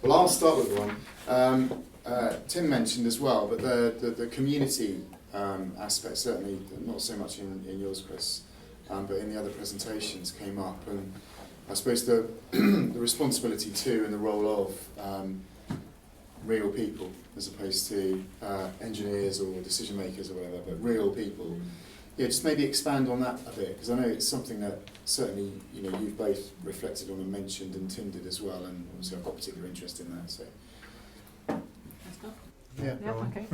Well, I'll start with one. Tim mentioned as well, but the community aspect, certainly not so much in yours, Chris, but in the other presentations came up, and I suppose the responsibility too and the role of real people as opposed to engineers or decision makers or whatever, but real people. Yeah, just maybe expand on that a bit, because I know it's something that certainly you've both reflected on and mentioned, and Tim did as well, and obviously I've got particular interest in that. So. Yeah. Okay.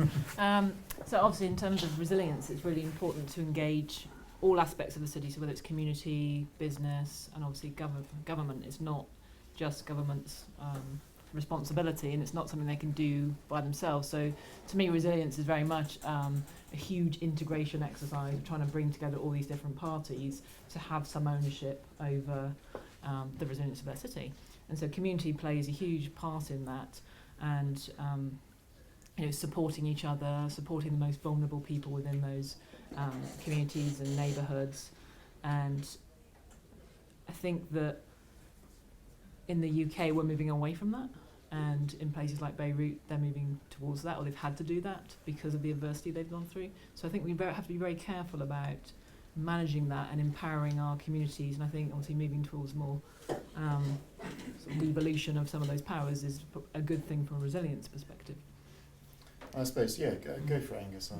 So obviously, in terms of resilience, it's really important to engage all aspects of the city. So whether it's community, business, and obviously government. It's not just government's responsibility, and it's not something they can do by themselves. So to me, resilience is very much a huge integration exercise of trying to bring together all these different parties to have some ownership over the resilience of their city. And so community plays a huge part in that, and supporting each other, supporting the most vulnerable people within those communities and neighbourhoods. And I think that in the UK we're moving away from that, and in places like Beirut they're moving towards that, or they've had to do that because of the adversity they've gone through. So I think we have to be very careful about managing that and empowering our communities, and I think obviously moving towards more sort of evolution of some of those powers is a good thing from a resilience perspective. I suppose, yeah, go for it, Angus.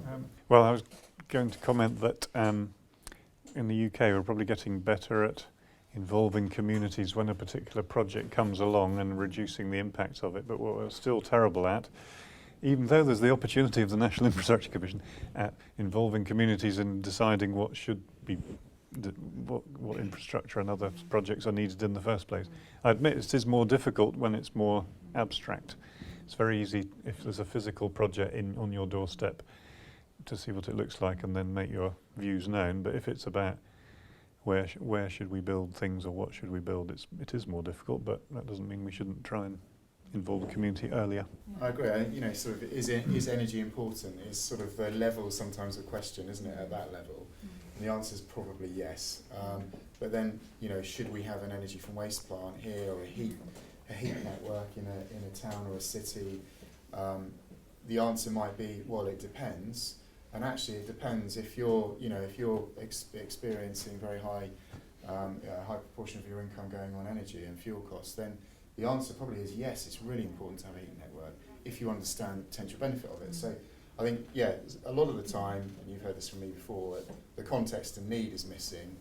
Well, I was going to comment that in the UK we're probably getting better at involving communities when a particular project comes along and reducing the impacts of it, but what we're still terrible at, even though there's the opportunity of the National Infrastructure Commission at involving communities in deciding what should be, what infrastructure and other projects are needed in the first place. I admit it is more difficult when it's more abstract. It's very easy if there's a physical project on your doorstep to see what it looks like and then make your views known. But if it's about where should we build things or what should we build, it is more difficult. But that doesn't mean we shouldn't try and involve the community earlier. I agree. Sort of is energy important? Is sort of the level sometimes a question, isn't it? At that level, and the answer is probably yes. But then should we have an energy from waste plant here or a heat network in a town or a city? The answer might be, well, it depends. And actually, it depends if you're experiencing very high proportion of your income going on energy and fuel costs. Then the answer probably is yes. It's really important to have a heat network if you understand the potential benefit of it. So I think a lot of the time, and you've heard this from me before, the context and need is missing.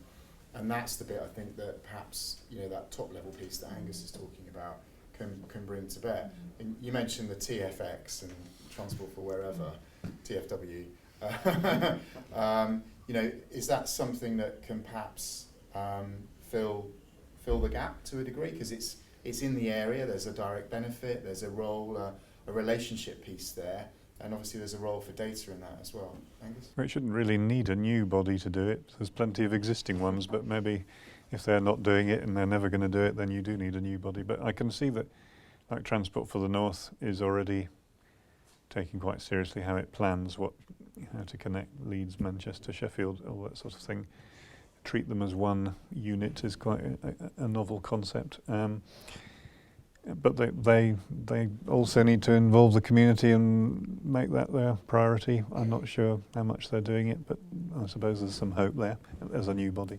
And that's the bit I think that perhaps that top level piece that Angus is talking about can bring to bear. And you mentioned the TFX and Transport for Wherever, TFW. Is that something that can perhaps fill the gap to a degree, because it's in the area. There's a direct benefit. There's a role, a relationship piece there. And obviously there's a role for data in that as well. Angus? Well, it shouldn't really need a new body to do it. There's plenty of existing ones, but maybe if they're not doing it and they're never going to do it, then you do need a new body. But I can see that, like Transport for the North is already taking quite seriously how it plans how to connect Leeds, Manchester, Sheffield, all that sort of thing. Treat them as one unit is quite a novel concept. But they also need to involve the community and make that their priority. I'm not sure how much they're doing it, but I suppose there's some hope there as a new body.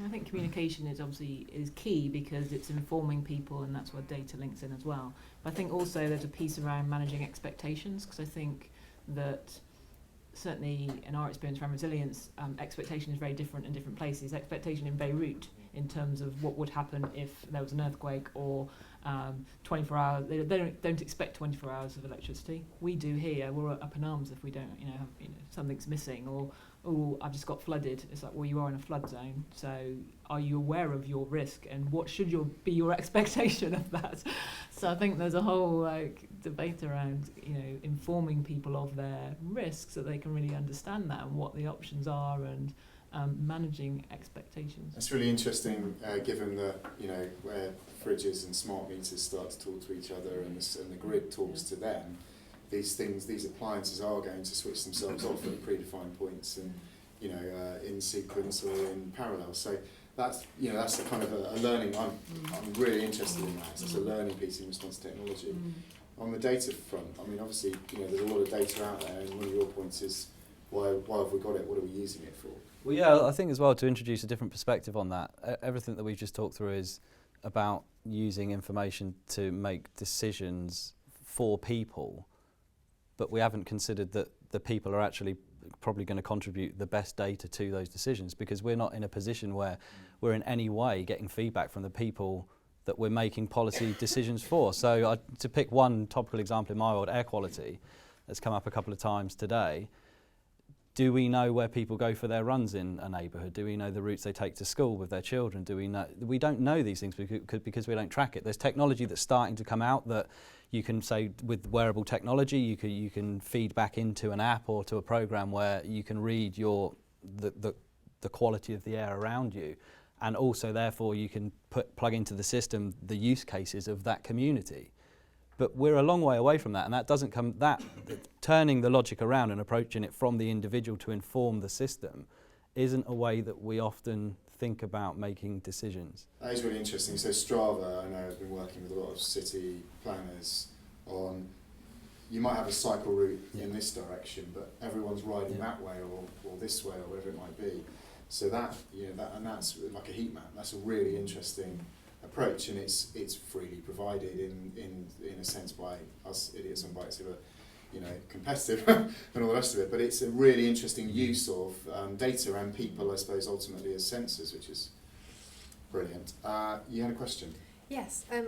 I think communication is key because it's informing people, and that's where data links in as well. But I think also there's a piece around managing expectations, because I think that certainly in our experience around resilience, expectation is very different in different places. Expectation in Beirut in terms of what would happen if there was an earthquake or 24 hours. They don't expect 24 hours of electricity. We do here. We're up in arms if we don't, something's missing, or I've just got flooded. It's like, well, you are in a flood zone, so are you aware of your risk, and what should be your expectation of that? So I think there's a whole debate around informing people of their risks so they can really understand that and what the options are, and managing expectations. That's really interesting, given that where fridges and smart meters start to talk to each other, and the grid talks to them. These appliances are going to switch themselves off at predefined points, and in sequence or in parallel. So that's the kind of a learning. I'm really interested in that. It's a learning piece in response to technology. On the data front, I mean, obviously, there's a lot of data out there, and one of your points is why have we got it? What are we using it for? Well, yeah, I think as well, to introduce a different perspective on that, everything that we've just talked through is about using information to make decisions for people, but we haven't considered that the people are actually probably going to contribute the best data to those decisions, because we're not in a position where we're in any way getting feedback from the people that we're making policy decisions for. So to pick one topical example in my world, air quality, that's come up a couple of times today. Do we know where people go for their runs in a neighbourhood? Do we know the routes they take to school with their children? Do we know? We don't know these things because we don't track it. There's technology that's starting to come out that you can say with wearable technology, you can feed back into an app or to a program where you can read the quality of the air around you, and also therefore you can plug into the system the use cases of that community. But we're a long way away from that, and that doesn't come. Turning the logic around and approaching it from the individual to inform the system isn't a way that we often think about making decisions. That is really interesting. So Strava, I know I've been working with a lot of city planners on. You might have a cycle route in this direction, but everyone's riding that way or this way or whatever it might be. So that's like a heat map. That's a really interesting approach, and it's freely provided in a sense by us idiots on bikes who are competitive and all the rest of it. But it's a really interesting use of data and people, I suppose, ultimately as sensors, which is brilliant. You had a question? Yes, I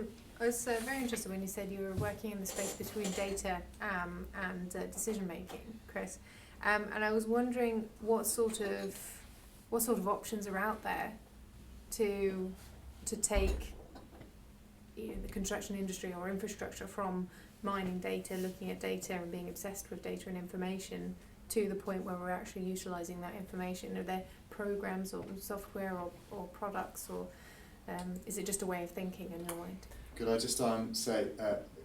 was very interested when you said you were working in the space between data and decision making, Chris. And I was wondering what sort of options are out there to take the construction industry or infrastructure from mining data, looking at data and being obsessed with data and information to the point where we're actually utilising that information. Are there programs or software or products, or is it just a way of thinking in your mind? Could I just say,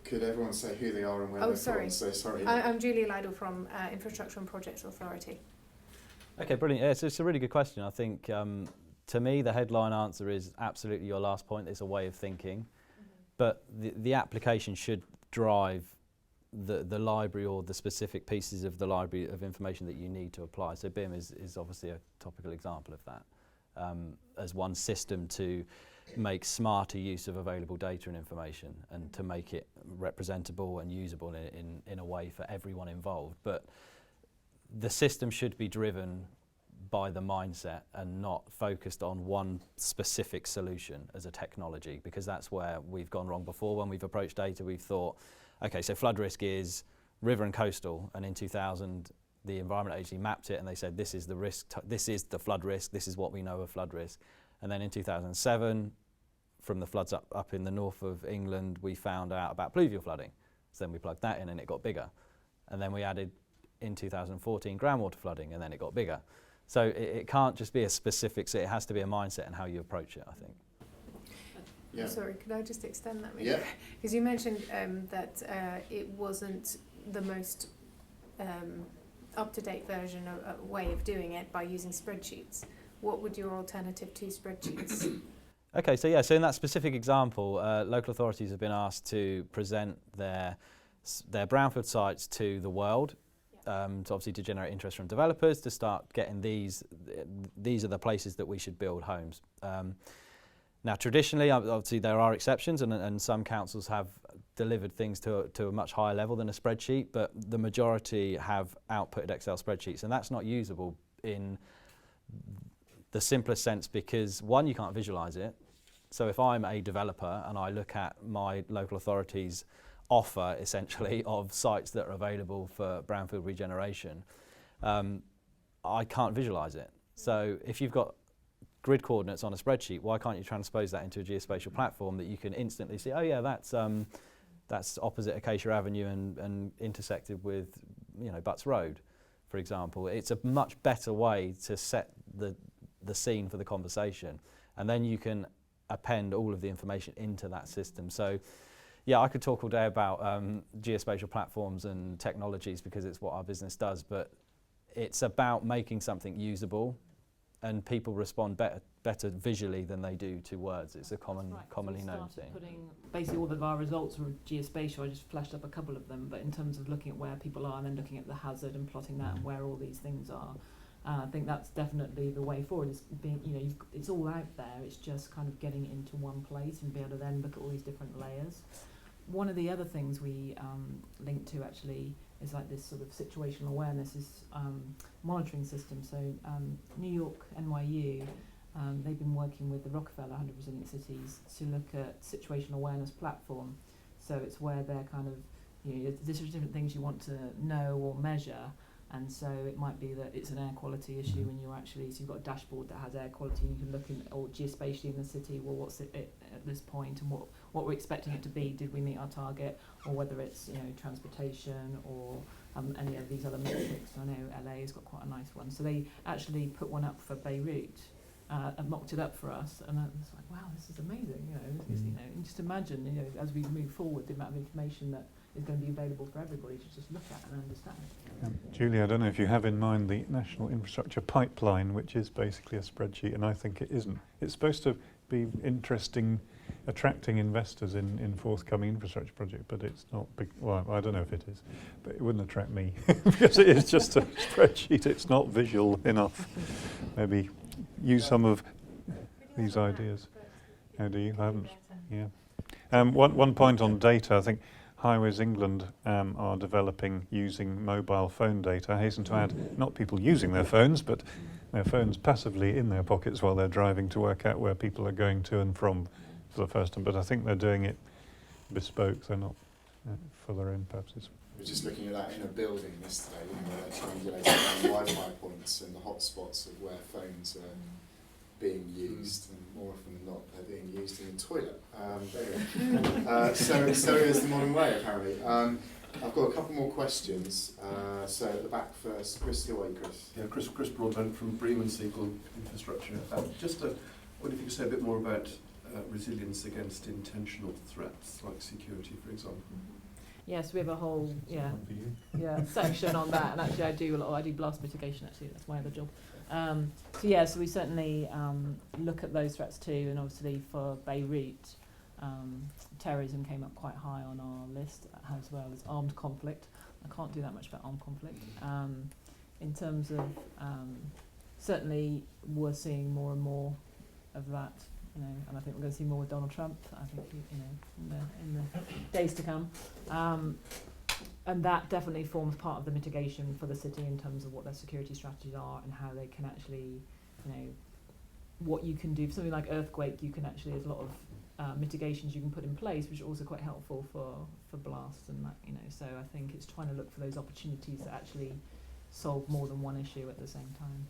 could everyone say who they are and where they're from? So sorry. I'm Julia Lytle from Infrastructure and Projects Authority. Okay, brilliant. Yeah, it's a really good question. I think to me the headline answer is absolutely your last point. It's a way of thinking, but the application should drive the library or the specific pieces of the library of information that you need to apply. So BIM is obviously a topical example of that, as one system to make smarter use of available data and information and to make it representable and usable in a way for everyone involved. But the system should be driven by the mindset and not focused on one specific solution as a technology, because that's where we've gone wrong before. When we've approached data, we've thought, okay, so flood risk is river and coastal, and in 2000 the Environment Agency mapped it and they said this is the risk, this is the flood risk, this is what we know of flood risk. And then in 2007, from the floods up in the north of England, we found out about pluvial flooding. So then we plugged that in and it got bigger. And then we added in 2014 groundwater flooding, and then it got bigger. So it can't just be a specific, so it has to be a mindset and how you approach it, I think. Yeah. Sorry, could I just extend that maybe? Yeah. Because you mentioned that it wasn't the most up-to-date version of way of doing it by using spreadsheets. What would your alternative to spreadsheets? Okay, so yeah, so in that specific example, local authorities have been asked to present their brownfield sites to the world, to obviously to generate interest from developers, to start getting these are the places that we should build homes. Now, traditionally, obviously there are exceptions, and some councils have delivered things to a much higher level than a spreadsheet, but the majority have outputted Excel spreadsheets, and that's not usable in the simplest sense because, one, you can't visualize it. So if I'm a developer and I look at my local authority's offer, essentially, of sites that are available for brownfield regeneration, I can't visualize it. So if you've got grid coordinates on a spreadsheet, why can't you transpose that into a geospatial platform that you can instantly see, oh yeah, that's opposite Acacia Avenue and intersected with, Butts Road, for example. It's a much better way to set the scene for the conversation, and then you can append all of the information into that system. So yeah, I could talk all day about geospatial platforms and technologies because it's what our business does, but it's about making something usable, and people respond better better visually than they do to words. It's a commonly We known started thing. putting basically all of our results were geospatial. I just flashed up a couple of them, but in terms of looking at where people are and then looking at the hazard and plotting that and where all these things are, I think that's definitely the way forward. Is being, it's all out there. It's just kind of getting it into one place and be able to then look at all these different layers. One of the other things we linked to actually is like this sort of situational awareness is monitoring system. So New York, NYU, they've been working with the Rockefeller 100 Resilient Cities to look at situational awareness platform. So it's where they're kind of, there's different things you want to know or measure. And so it might be that it's an air quality issue when you're actually, so you've got a dashboard that has air quality and you can look in, or geospatially in the city, well, what's it at this point and what we're expecting it to be, did we meet our target, or whether it's, transportation or any of these other metrics. I know LA has got quite a nice one. So they actually put one up for Beirut and mocked it up for us, and I was like, wow, this is amazing, and just imagine, as we move forward, the amount of information that is going to be available for everybody to just look at and understand. Julie, I don't know if you have in mind the National Infrastructure Pipeline, which is basically a spreadsheet, and I think it isn't. It's supposed to be interesting, attracting investors in forthcoming infrastructure project, but it's not big. Well, I don't know if it is, but it wouldn't attract me because it is just a spreadsheet. It's not visual enough. Maybe use some of these ideas. How do you? I haven't. Yeah. One point on data, I think Highways England are developing using mobile phone data. I hasten to add, not people using their phones, but their phones passively in their pockets while they're driving to work out where people are going to and from for the first time. But I think they're doing it bespoke, they're not for their own purposes. We were just looking at that in a building yesterday, where they're triangulating around Wi-Fi points and the hotspots of where phones are being used, and more often than not, they're being used in the toilet. So is the modern way, apparently. I've got a couple more questions. So at the back first, Chris, who are you, Chris? Yeah, Chris Broadbent from Bremen Siegel Infrastructure. Just wonder if you could say a bit more about resilience against intentional threats, like security, for example. Yes, we have a whole section on that, and actually I do blast mitigation. Actually, that's my other job. So we certainly look at those threats too, and obviously for Beirut, terrorism came up quite high on our list, as well as armed conflict. I can't do that much about armed conflict. In terms of certainly we're seeing more and more of that, and I think we're going to see more with Donald Trump. I think in the days to come. And that definitely forms part of the mitigation for the city in terms of what their security strategies are and how they can actually, what you can do. For something like earthquake, you can actually, there's a lot of mitigations you can put in place, which are also quite helpful for blasts and that, So I think it's trying to look for those opportunities that actually solve more than one issue at the same time.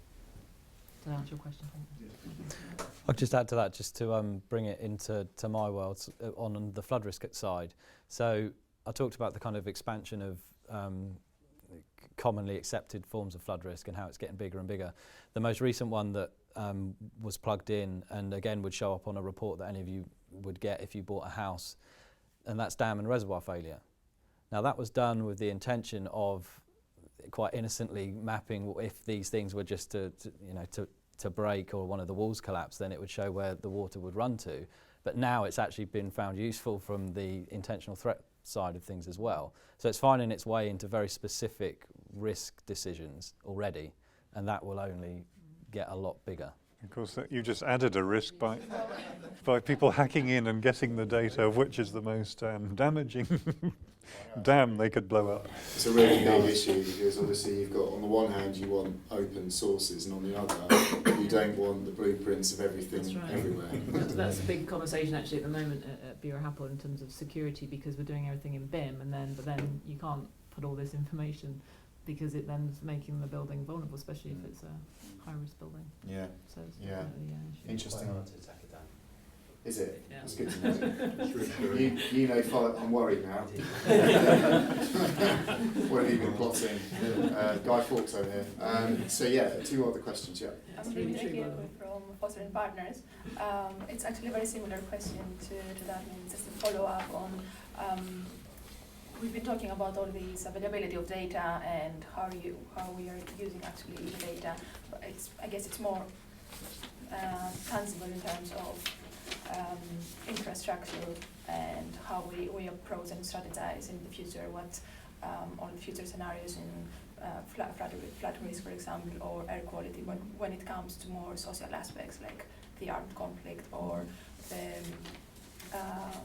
Does that answer your question? I'll just add to that, just to bring it into my world on the flood risk side. So I talked about the kind of expansion of commonly accepted forms of flood risk and how it's getting bigger and bigger. The most recent one that was plugged in, and again would show up on a report that any of you would get if you bought a house, and that's dam and reservoir failure. Now that was done with the intention of quite innocently mapping if these things were just to break or one of the walls collapsed, then it would show where the water would run to. But now it's actually been found useful from the intentional threat side of things as well. So it's finding its way into very specific risk decisions already, and that will only get a lot bigger. Of course, you just added a risk by people hacking in and getting the data of which is the most damaging dam they could blow up. It's a really big issue because obviously you've got, on the one hand, you want open sources, and on the other, you don't want the blueprints of everything everywhere. That's a big conversation actually at the moment at Bura Happold in terms of security, because we're doing everything in BIM, but then you can't put all this information because it then is making the building vulnerable, especially if it's a high-risk building. Yeah. So it's Yeah. issue. Interesting. Is it? Yeah. That's good to know. I'm worried now. What have you been plotting? Guy Fawkes over here. Two other questions, yeah. It's I'm really Rita true, by here the way. from Foster & Partners. It's actually a very similar question to that, and just a follow-up on, we've been talking about all this availability of data and how we are using actually the data. But I guess it's more tangible in terms of infrastructure and how we approach and strategize in the future, what on future scenarios in flood risk, for example, or air quality, when it comes to more social aspects like the armed conflict or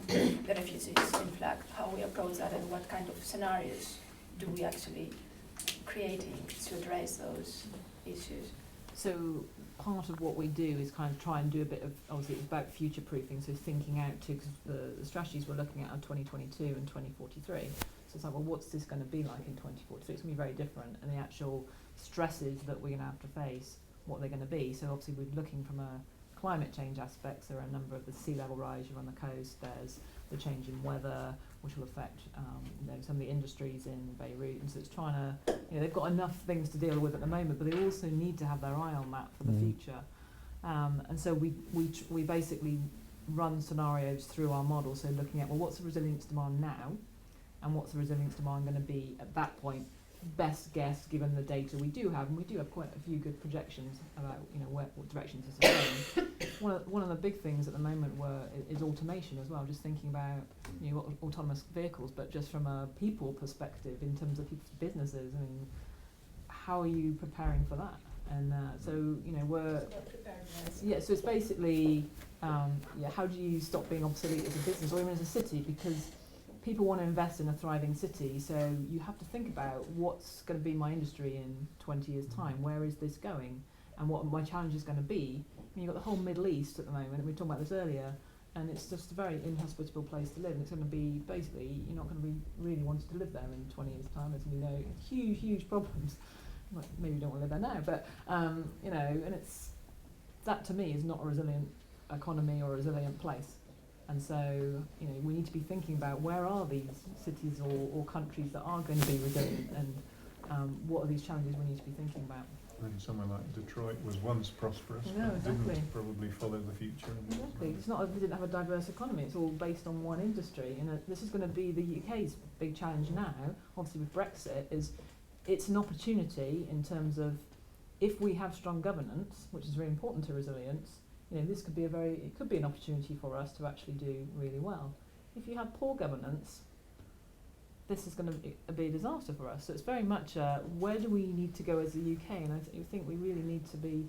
the refugees in flood, how we approach that and what kind of scenarios do we actually creating to address those issues. So part of what we do is kind of try and do a bit of, obviously it's about future proofing, so thinking out to, because the strategies we're looking at are 2022 and 2043. So it's like, well, what's this going to be like in 2043? It's going to be very different, and the actual stresses that we're going to have to face, what they're going to be. So obviously we're looking from a climate change aspects. There are a number of the sea level rise on the coast. There's the change in weather, which will affect some of the industries in Beirut. And so it's trying to, they've got enough things to deal with at the moment, but they also need to have their eye on that for the future. And so we basically run scenarios through our model. So looking at, well, what's the resilience demand now, and what's the resilience demand going to be at that point? Best guess given the data we do have, and we do have quite a few good projections about what directions this is going. One of the big things at the moment is automation as well. Just thinking about autonomous vehicles, but just from a people perspective in terms of people's businesses. I mean, how are you preparing for that? And so so it's basically how do you stop being obsolete as a business or even as a city, because people want to invest in a thriving city, so you have to think about what's going to be my industry in 20 years' time, where is this going, and what my challenge is going to be. I mean, you've got the whole Middle East at the moment, and we were talking about this earlier, and it's just a very inhospitable place to live, and it's going to be, basically, you're not going to be really wanting to live there in 20 years' time. There's going to be huge, huge problems. Maybe you don't want to live there now, but, and it's, that to me is not a resilient economy or a resilient place. And so, we need to be thinking about where are these cities or countries that are going to be resilient, and what are these challenges we need to be thinking about. And somewhere like Detroit was once prosperous, No, but exactly. didn't probably follow the future. Exactly. It's not that we didn't have a diverse economy, it's all based on one industry. And this is going to be the UK's big challenge now, obviously with Brexit, is it's an opportunity in terms of, if we have strong governance, which is very important to resilience, this could be it could be an opportunity for us to actually do really well. If you have poor governance, this is going to be a disaster for us. So it's very much where do we need to go as the UK? And I think we really need to be,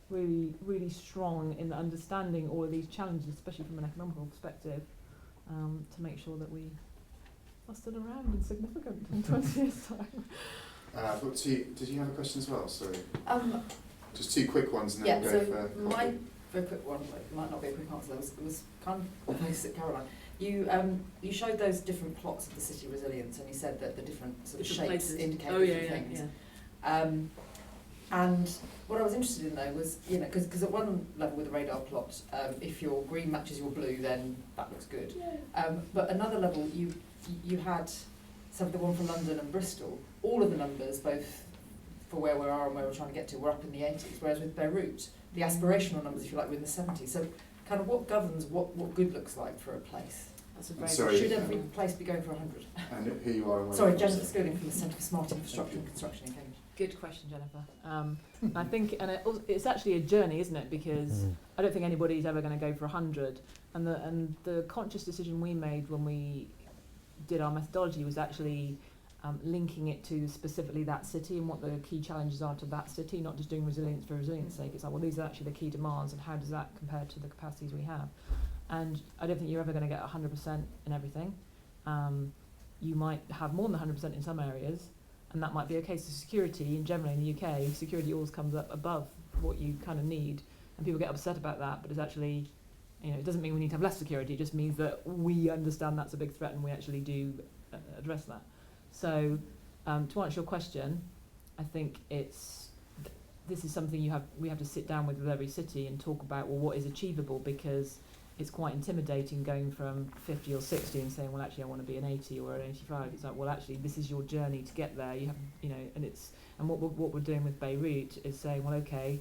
really, really strong in understanding all of these challenges, especially from an economical perspective, to make sure that we are still around and significant in 20 years' time. I've got two. Did you have a question as well? Sorry. Just two quick ones, and then we'll go for. Mine, very quick one. It might not be a quick answer. It was kind of focused at Caroline. You showed those different plots of the city resilience, and you said that the different sort of shapes places indicate different things. And what I was interested in though was, because at one level with the radar plot, if your green matches your blue, then that looks good. But another level, you had some of the one for London and Bristol. All of the numbers, both for where we are and where we're trying to get to, we're up in the 80s, whereas with Beirut, the aspirational numbers, if you like, were in the 70s. So kind of what governs what good looks like for a place? That's a very Sorry. Should every place be going for 100? And who you are and where Sorry, you're from. Jennifer Schooling from the Centre for Smart Infrastructure and Construction in Cambridge. Good question, Jennifer. I think, and it's actually a journey, isn't it? Because I don't think anybody's ever going to go for 100. And the conscious decision we made when we did our methodology was actually linking it to specifically that city and what the key challenges are to that city, not just doing resilience for resilience sake. It's like, well, these are actually the key demands, and how does that compare to the capacities we have? And I don't think you're ever going to get 100% in everything. You might have more than 100% in some areas, and that might be okay. So security, and generally in the UK, security always comes up above what you kind of need, and people get upset about that, but it's actually, it doesn't mean we need to have less security, it just means that we understand that's a big threat and we actually do address that. So to answer your question, I think this is something we have to sit down with every city and talk about, well, what is achievable, because it's quite intimidating going from 50 or 60 and saying, well, actually I want to be an 80 or an 85. It's like, well, actually this is your journey to get there. You have, and what we're doing with Beirut is saying, well, okay,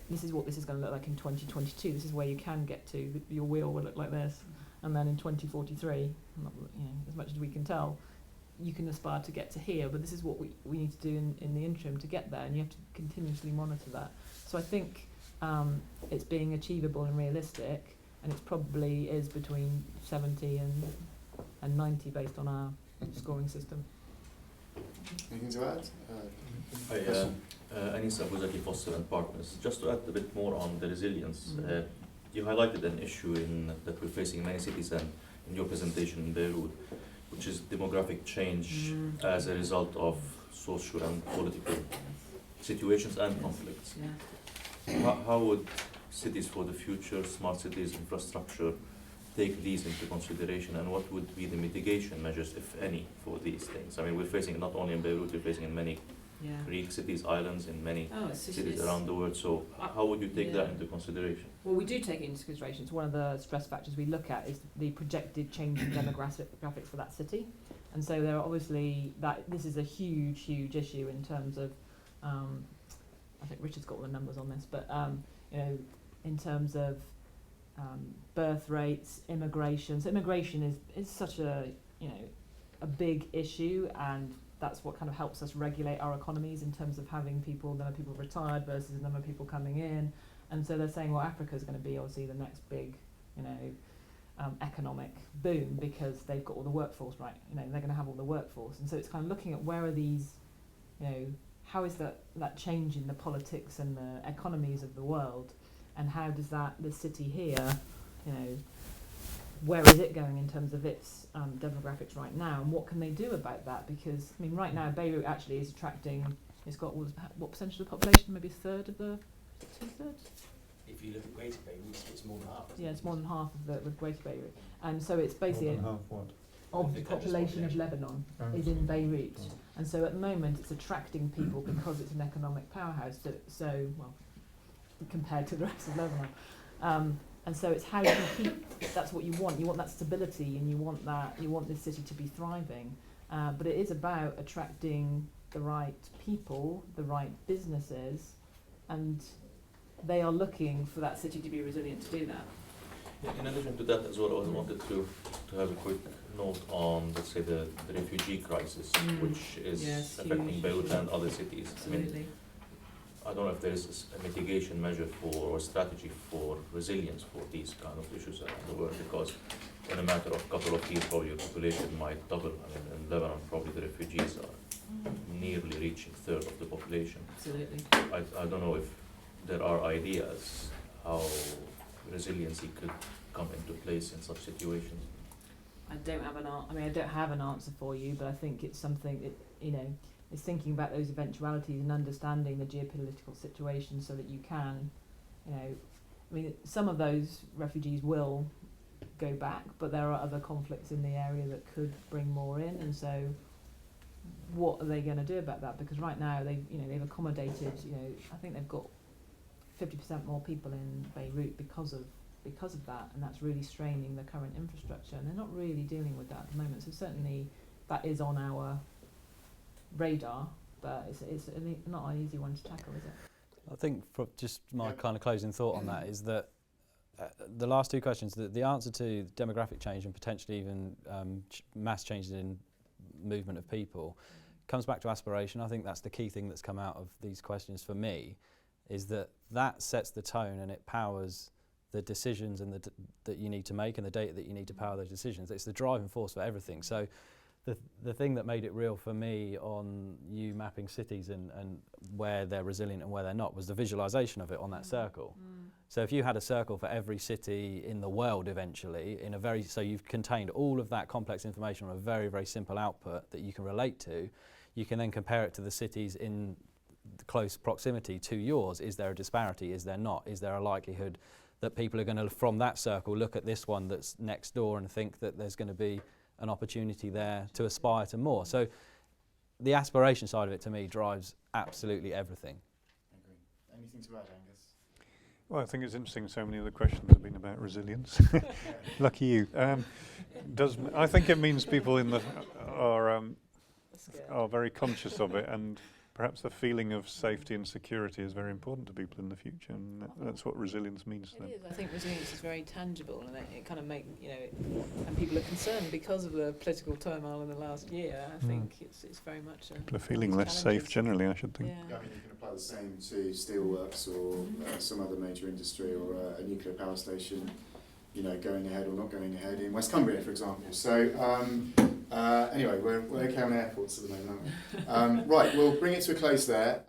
this is what this is going to look like in 2022. This is where you can get to. Your wheel will look like this, and then in 2043, as much as we can tell, you can aspire to get to here, but this is what we need to do in the interim to get there, and you have to continuously monitor that. So I think it's being achievable and realistic, and it's probably is between 70 and 90 based on our scoring system. Anything to add? Anis Abu Zaki Foster and Partners. Just to add a bit more on the resilience, you highlighted an issue that we're facing in many cities and in your presentation in Beirut, which is demographic change as a result of social and political situations and conflicts. How would cities for the future, smart cities, infrastructure, take these into consideration, and what would be the mitigation measures, if any, for these things? I mean, we're facing it not only in Beirut, we're facing in many Greek cities, islands, in many cities around the world. So how would you take that into consideration? Well, we do take it into consideration. It's one of the stress factors we look at is the projected change in demographics for that city. And so there are obviously this is a huge, huge issue in terms of, I think Richard's got all the numbers on this, but you know, in terms of birth rates, immigration. So immigration is such a, you know, a big issue, and that's what kind of helps us regulate our economies in terms of having people, the number of people retired versus the number of people coming in. And so they're saying, well, Africa is going to be obviously the next big, you know, economic boom because they've got all the workforce, right? You know, they're going to have all the workforce. And so it's kind of looking at where are these, you know, how is that change in the politics and the economies of the world, and how does the city here, you know, where is it going in terms of its demographics right now, and what can they do about that? Because, I mean, right now Beirut actually is attracting, it's got what percentage of the population? Maybe a third of the, 2/3? If you look at Greater Beirut, it's more than half. Yeah, it's more than half of the Greater Beirut. And so it's basically of the population of Lebanon is in Beirut. And so at the moment it's attracting people because it's an economic powerhouse, so well, compared to the rest of Lebanon. And so it's how you keep, that's what you want that stability, and you want this city to be thriving. But it is about attracting the right people, the right businesses, and they are looking for that city to be resilient to do that. Yeah, in addition to that as well, I wanted to have a quick note on, let's say, the refugee crisis, which is affecting Beirut and other cities. Absolutely. I mean, I don't know if there is a mitigation measure or strategy for resilience for these kind of issues around the world, because in a matter of a couple of years, probably your population might double. I mean, in Lebanon, probably the refugees are nearly reaching a third of the population. Absolutely. I don't know if there are ideas how resiliency could come into place in such situations. I don't have an answer for you, but I think it's something that, you know, is thinking about those eventualities and understanding the geopolitical situation so that you can, you know, I mean, some of those refugees will go back, but there are other conflicts in the area that could bring more in, and so what are they going to do about that? Because right now they've accommodated, you know, I think they've got 50% more people in Beirut because of that, and that's really straining the current infrastructure, and they're not really dealing with that at the moment. So certainly that is on our radar, but it's not an easy one to tackle, is it? I think for just my kind of closing thought on that is that the last two questions, the answer to demographic change and potentially even mass changes in movement of people comes back to aspiration. I think that's the key thing that's come out of these questions for me, is that sets the tone and it powers the decisions and that you need to make and the data that you need to power those decisions. It's the driving force for everything. So the thing that made it real for me on you mapping cities and where they're resilient and where they're not was the visualization of it on that circle. So if you had a circle for every city in the world eventually, so you've contained all of that complex information on a very, very simple output that you can relate to, you can then compare it to the cities in close proximity to yours. Is there a disparity? Is there not? Is there a likelihood that people are going to, from that circle, look at this one that's next door and think that there's going to be an opportunity there to aspire to more? So the aspiration side of it to me drives absolutely everything. I agree. Anything to add, Angus? Well, I think it's interesting so many of the questions have been about resilience. Lucky you. I think it means people are very conscious of it, perhaps the feeling of safety and security is very important to people in the future, and that's what resilience means to them. It is. I think resilience is very tangible, and it kind of and people are concerned because of the political turmoil in the last year. I think it's very much. People are feeling it's less safe challenges. generally, I should think. Yeah. I mean, you can apply the same to steelworks or some other major industry or a nuclear power station, you know, going ahead or not going ahead in West Cumbria, for example. So anyway, we're okay on airports at the moment, aren't we? Right, we'll bring it to a close there.